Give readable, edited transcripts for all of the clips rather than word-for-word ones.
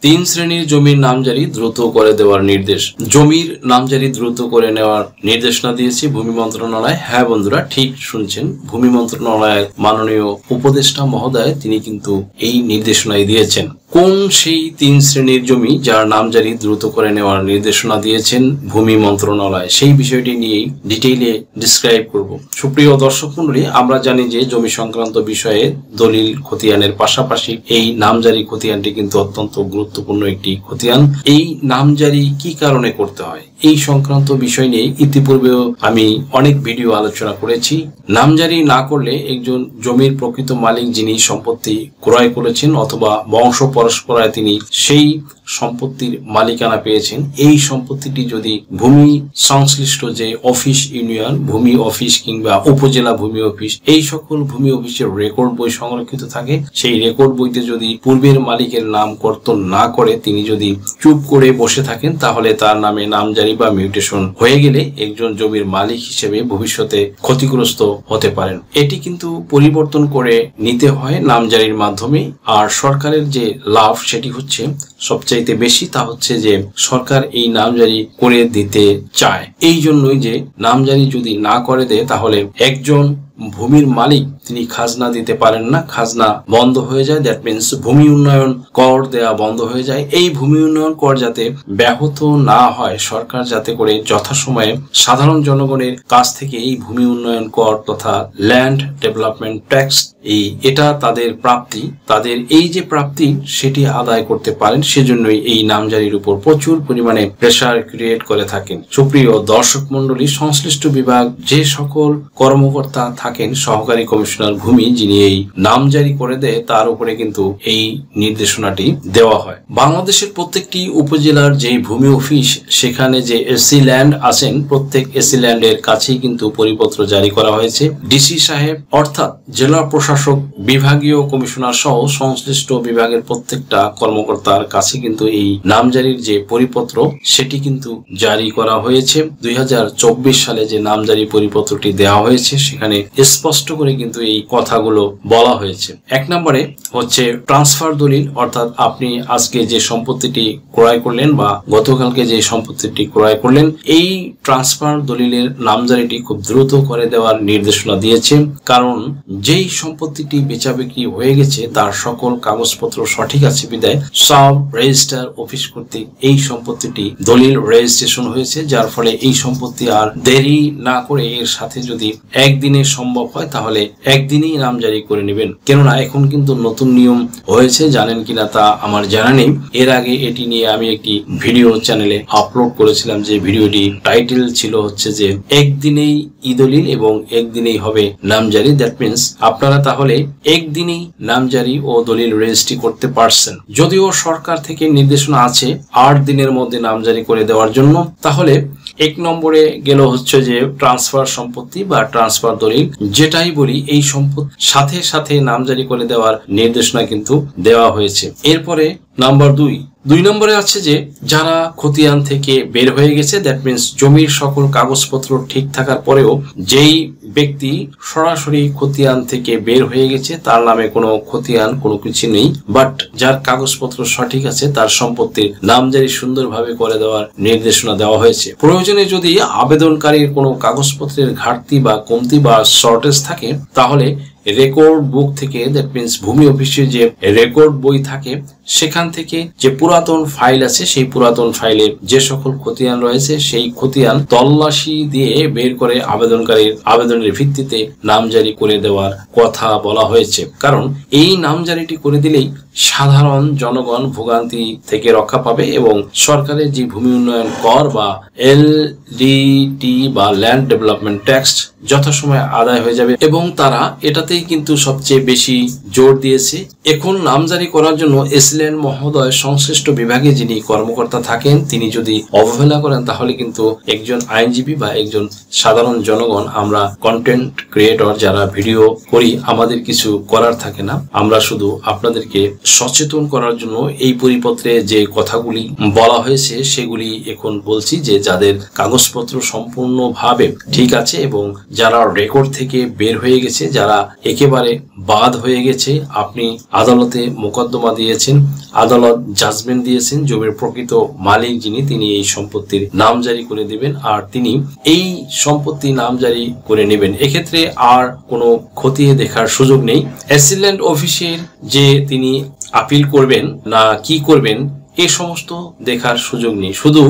তিন শ্রেণীর জমির নামজারি দ্রুত করে দেওয়ার নির্দেশ। জমির নামজারি দ্রুত করে নেওয়ার নির্দেশনা দিয়েছে ভূমি মন্ত্রণালয়। হ্যাঁ বন্ধুরা, ঠিক শুনছেন, ভূমি মন্ত্রণালয়ের মাননীয় উপদেষ্টা মহোদয় তিনি কিন্তু এই নির্দেশনাই দিয়েছেন। কোন সেই তিন শ্রেণীর জমি যার নামজারি দ্রুত করে নেওয়ার নির্দেশনা দিয়েছেন ভূমি মন্ত্রণালয়, সেই বিষয়টি নিয়ে ডিটেইলে ডিসক্রাইব করব। সুপ্রিয় দর্শক মণ্ডলী, আমরা জানি যে জমি সংক্রান্ত বিষয়ে দলিল খতিয়ানের পাশাপাশি এই নামজারি খতিয়ানটি কিন্তু অত্যন্ত গুরুত্বপূর্ণ একটি খতিয়ান। এই নামজারি কি কারণে করতে হয় এই সংক্রান্ত বিষয় নিয়ে ইতিপূর্বেও আমি অনেক ভিডিও আলোচনা করেছি। নামজারি না করলে একজন জমির প্রকৃত মালিক যিনি সম্পত্তি ক্রয় করেছেন অথবা বংশ পরস্পরায় তিনি সেই সম্পত্তির মালিকানা পেয়েছেন, এই সম্পত্তিটি যদি ভূমি সংশ্লিষ্ট যে অফিস, ইউনিয়ন ভূমি অফিস কিংবা উপজেলা ভূমি অফিস, এই সকল ভূমি অফিসের রেকর্ড বই সংরক্ষিত থাকে, সেই রেকর্ড বইতে যদি পূর্বের মালিকের নাম কর্তন না করে তিনি যদি চুপ করে বসে থাকেন, তাহলে তার নামে নামজারি বা মিউটেশন হয়ে গেলে একজন জমির মালিক হিসেবে ভবিষ্যতে ক্ষতিগ্রস্ত হতে পারেন। এটি কিন্তু পরিবর্তন করে নিতে হয় নামজারির মাধ্যমে। আর সরকারের যে লাভ সেটি হচ্ছে সবচাইতে বেশি, তা হচ্ছে যে সরকার এই নামজারি করে দিতে চায়। এই জন্যই যে নামজারি যদি না করে দেয় তাহলে একজন ভূমির মালিক তিনি খাজনা দিতে পারেন না, খাজনা বন্ধ হয়ে যায়। দ্যাট মিনস ভূমি উন্নয়ন কর দেয়া বন্ধ হয়ে যায়। এই ভূমি উন্নয়ন কর যাতে ব্যাহত না হয়, সরকার যাতে করে যথাসময়ে সাধারণ জনগণের কাছ থেকে এই ভূমি উন্নয়ন কর তথা ল্যান্ড ডেভেলপমেন্ট ট্যাক্স এটা তাদের প্রাপ্তি, তাদের এই যে প্রাপ্তি সেটি আদায় করতে পারেন, সেজন্যই এই নামজারির উপর প্রচুর পরিমাণে প্রেসার ক্রিয়েট করে থাকেন। সুপ্রিয় দর্শক মন্ডলী, সংশ্লিষ্ট বিভাগ যে সকল কর্মকর্তা থাকেন, সহকারী কমিশনার ভূমি যিনি এই নামজারি করে দেয়, তার উপরে কিন্তু এই নির্দেশনাটি দেওয়া হয়। বাংলাদেশের প্রত্যেকটি উপজেলার যে ভূমি অফিস, সেখানে যে এসি ল্যান্ড আছেন, প্রত্যেক এসি ল্যান্ডের কাছেই কিন্তু পরিপত্র জারি করা হয়েছে। ডিসি সাহেব অর্থাৎ জেলা প্রশাসক, বিভাগীয় কমিশনার সহ সংশ্লিষ্ট বিভাগের প্রত্যেকটা কর্মকর্তার কাছে কিন্তু এই নামজারির যে পরিপত্র সেটি কিন্তু জারি করা হয়েছে। 2024 সালে যে নামজারি পরিপত্রটি দেওয়া হয়েছে সেখানে স্পষ্ট করে কিন্তু এই কথাগুলো বলা হয়েছে। এক নম্বরে হচ্ছে ট্রান্সফার দলিল, অর্থাৎ আপনি আজকে যে সম্পত্তিটি ক্রয় করলেন বা গতকালকে যে সম্পত্তিটি ক্রয় করলেন, এই ট্রান্সফার দলিলের নামজারিটি খুব দ্রুত করে দেওয়ার নির্দেশনা দিয়েছে। কারণ যেই সম্পত্তিটি বেচা বিক্রি হয়ে গেছে তার সকল কাগজপত্র সঠিক আছে বিদায় সাব রেজিস্ট্রার অফিস কর্তৃক এই সম্পত্তিটি দলিল রেজিস্ট্রেশন হয়েছে, যার ফলে এই সম্পত্তি আর দেরি না করে এর সাথে যদি একদিনে সম্ভব হয় তাহলে একদিনেই নামজারি করে নেবেন। কেননা এখন কিন্তু নতুন নিয়ম হয়েছে, জানেন কিনা তা আমার জানা নেই। এর আগে এটি নিয়ে আমি একটি ভিডিও চ্যানেলে আপলোড করেছিলাম, যে ভিডিওটি টাইটেল ছিল হচ্ছে যে একদিনেই ই দলিল এবং একদিনেই হবে নামজারি। দ্যাট মিনস আপনারা তাহলে একদিনেই নামজারি ও দলিল রেজিস্ট্রি করতে পারছেন। যদিও সরকার থেকে নির্দেশনা আছে 8 দিনের মধ্যে নামজারি করে দেওয়ার জন্য, তাহলে এক নম্বরে গেল হচ্ছে যে ট্রান্সফার সম্পত্তি বা ট্রান্সফার দলিল, যেটাই বলি এই সম্পত্তি সাথে সাথে নামজারি করে দেওয়ার নির্দেশনা কিন্তু দেওয়া হয়েছে। এরপরে নাম্বার 2 নম্বরে আছে যে যারা খতিয়ান থেকে বের হয়ে গেছে, দ্যাট মিনস জমির সকল কাগজপত্র ঠিক থাকার পরেও যেই ব্যক্তি সরাসরি খতিয়ান থেকে বের হয়ে গেছে, তার নামে কোনো খতিয়ান কোনো কিছু নেই, বাট যার কাগজপত্র সঠিক আছে তার সম্পত্তির নামজারি সুন্দরভাবে করে দেওয়ার নির্দেশনা দেওয়া হয়েছে। প্রয়োজনে যদি আবেদনকারীর কোনো কাগজপত্রের ঘাটতি বা কমতি বা শর্টেজ থাকে, তাহলে রেকর্ড বুক থেকে, দ্যাট মিনস ভূমি অফিসে যে রেকর্ড বই থাকে সেখান থেকে যে পুরাতন ফাইল আছে, সেই পুরাতন ফাইলে যে সকল খতিয়ান রয়েছে সেই খতিয়ান তল্লাশি দিয়ে বের করে আবেদনকারীর আবেদনের ভিত্তিতে নামজারি করে দেওয়ার কথা বলা হয়েছে। কারণ এই নামজারিটি করে দিলেই সাধারণ জনগণ ভোগান্তি থেকে রক্ষা পাবে এবং সরকারের যে ভূমি উন্নয়ন কর বা এলডিটি বা ল্যান্ড ডেভেলপমেন্ট ট্যাক্স যথাসময়ে আদায় হয়ে যাবে এবং তারা এটাতেই কিন্তু সবচেয়ে বেশি জোর দিয়েছে। এখন নামজারি করার জন্য এসিল্যান্ড মহোদয় সংশ্লিষ্ট বিভাগে যিনি কর্মকর্তা থাকেন তিনি যদি অবহেলা করেন, তাহলে কিন্তু একজন আইনজীবী বা একজন সাধারণ জনগণ, আমরা কন্টেন্ট ক্রিয়েটর যারা ভিডিও করি, আমাদের কিছু করার থাকে না। আমরা শুধু আপনাদেরকে সচেতন করার জন্য এই পরিপত্রে যে কথাগুলি বলা হয়েছে সেগুলি এখন বলছি, যে যাদের কাগজপত্র সম্পূর্ণভাবে ঠিক আছে এবং যারা রেকর্ড থেকে বের হয়ে গেছে, যারা একেবারে বাদ হয়ে গেছে, আপনি আদালতে মোকদ্দমা দিয়েছেন, আদালত জাজমেন্ট দিয়েছেন, জমির প্রকৃত মালিক যিনি তিনি এই সম্পত্তির নামজারি করে দিবেন, আর তিনি এই সম্পত্তি নামজারি করে নেবেন। এক্ষেত্রে আর কোনো খতিয়ে দেখার সুযোগ নেই। অ্যাসিস্ট্যান্ট অফিসের যে তিনি আপিল করবেন না কি করবেন এই সমস্ত দেখার সুযোগ নেই, শুধু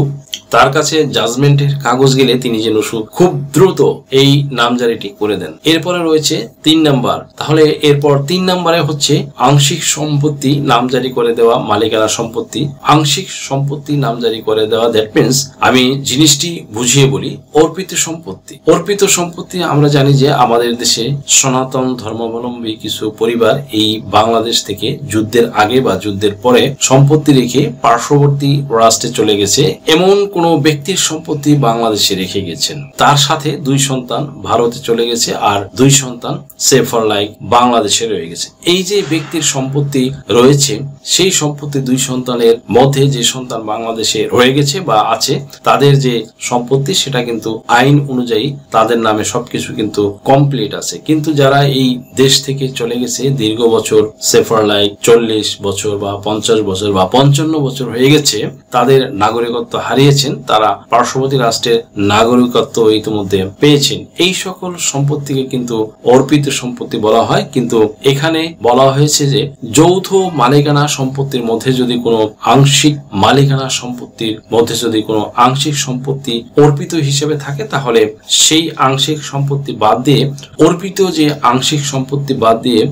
তার কাছে জাজমেন্টের কাগজ গেলে তিনি যেন খুব দ্রুত এই নামজারিটি করে দেন। এরপরে রয়েছে 3 নাম্বার। তাহলে এরপর 3 নাম্বারে হচ্ছে আংশিক সম্পত্তি নামজারি করে দেওয়া, মালিকানা সম্পত্তি আংশিক সম্পত্তি নামজারি করে দেওয়া। দ্যাট মিনস আমি জিনিসটি বুঝিয়ে বলি, অর্পিত সম্পত্তি। অর্পিত সম্পত্তি আমরা জানি যে আমাদের দেশে সনাতন ধর্মাবলম্বী কিছু পরিবার এই বাংলাদেশ থেকে যুদ্ধের আগে বা যুদ্ধের পরে সম্পত্তি রেখে পার্শ্ববর্তী রাষ্ট্রে চলে গেছে, এমন কোন ব্যক্তির সম্পত্তি বাংলাদেশে রেখে গেছেন। তার সাথে 2 সন্তান ভারতে চলে গেছে আর 2 সন্তান সেভ ফর লাইফ বাংলাদেশে রয়ে গেছে। এই যে ব্যক্তির সম্পত্তি রয়েছে, সেই সম্পত্তি 2 সন্তানের মধ্যে যে সন্তান বাংলাদেশে রয়ে গেছে বা আছে, তাদের যে সম্পত্তি সেটা কিন্তু আইন অনুযায়ী তাদের নামে সবকিছু কিন্তু কমপ্লিট আছে। কিন্তু যারা এই দেশ থেকে চলে গেছে দীর্ঘ বছর, সেভ ফর লাইফ 40 বছর বা 50 বছর বা 55 বছর হয়ে গেছে, তাদের নাগরিকত্ব হারিয়েছেন, তারা পার্শ্ববর্তী রাষ্ট্রের নাগরিকত্ব ইতিমধ্যে পেয়েছেন। এই সকল সম্পত্তিকে কিন্তু অর্পিত সম্পত্তি বলা হয়। কিন্তু এখানে বলা হয়েছে যে যৌথ মালিকানা সম্পত্তির মধ্যে যদি কোনো আংশিক মালিকানা সম্পত্তির মধ্যে যদি কোনো আংশিক সম্পত্তি অর্পিত হিসেবে থাকে, তাহলে সেই আংশিক সম্পত্তি বাদ দিয়ে, অর্পিত যে আংশিক সম্পত্তি বাদ দিয়ে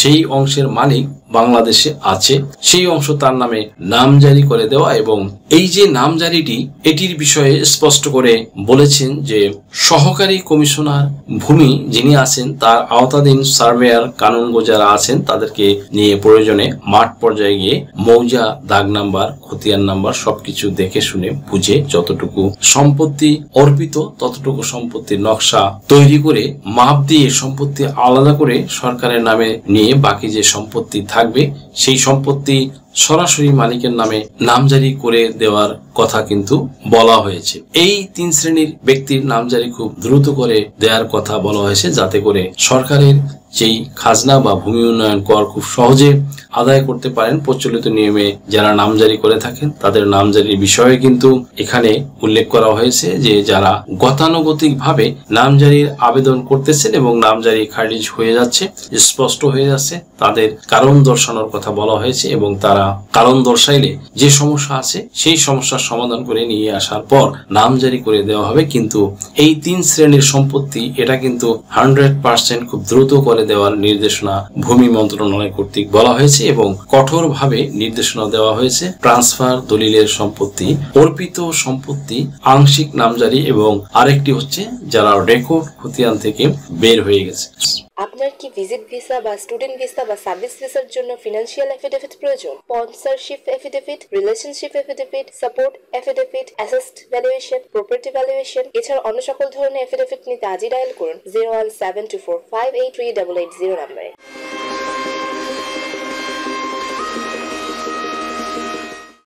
সেই অংশের মালিক বাংলাদেশে আছে, সেই অংশ তার নামে নামজারি করে দেওয়া। এবং এই যে নামজারিটি, এটির বিষয়ে স্পষ্ট করে বলেছেন যে সহকারী কমিশনার ভূমি যিনি আছেন তার আওতাধীন সার্ভেয়ার কানুনগো যারা আছেন তাদেরকে নিয়ে প্রয়োজনে মাঠ পর্যায়ে গিয়ে মৌজা, দাগ নাম্বার, খতিয়ান নাম্বার সবকিছু দেখে শুনে বুঝে যতটুকু সম্পত্তি অর্পিত ততটুকু সম্পত্তির নকশা তৈরি করে মাপ দিয়ে সম্পত্তি আলাদা করে সরকারের নামে নিয়ে বাকি যে সম্পত্তি থাকবে সেই সম্পত্তি সরাসরি মালিকের নামে নামজারি করে দেওয়ার কথা কিন্তু বলা হয়েছে। এই 3 শ্রেণীর ব্যক্তির নামজারি খুব দ্রুত করে দেওয়ার কথা বলা হয়েছে, যাতে করে সরকারের যেই খাজনা বা ভূমি উন্নয়ন কর খুব সহজে আদায় করতে পারেন। প্রচলিত নিয়মে যারা নামজারি করে থাকেন তাদের নামজারির বিষয়ে কিন্তু এখানে উল্লেখ করা হয়েছে যে যারা গতানুগতিক ভাবে নামজারির আবেদন করতেছেন এবং নামজারি খারিজ হয়ে যাচ্ছে, স্পষ্ট হয়ে যাচ্ছে, তাদের কারণ দর্শানোর কথা বলা হয়েছে এবং তারা কারণ দর্শাইলে যে সমস্যা আছে সেই সমস্যার সমাধান করে নিয়ে আসার পর নামজারি করে দেওয়া হবে। কিন্তু এই 3 শ্রেণীর সম্পত্তি এটা কিন্তু 100% খুব দ্রুত করে দেওয়ার নির্দেশনা ভূমি মন্ত্রণালয় কর্তৃক বলা হয়েছে এবং কঠোরভাবে নির্দেশনা দেওয়া হয়েছে। ট্রান্সফার দলিলের সম্পত্তি, অর্পিত সম্পত্তি, আংশিক নামজারি এবং আরেকটি হচ্ছে যারা রেকর্ড খতিয়ান থেকে বের হয়ে গেছে। আপনার কি ভিজিট ভিসা বা স্টুডেন্ট ভিসা বা সার্ভিস ভিসার জন্য ফিনান্সিয়াল এফিডেভিট প্রয়োজন? Sponsorship affidavit, relationship affidavit, support affidavit, asset valuation, property valuation এছাড়া অন্য সকল ধরনের এফিডেভিট নিতে আজই ডায়াল করুন 01724583880 নম্বরে।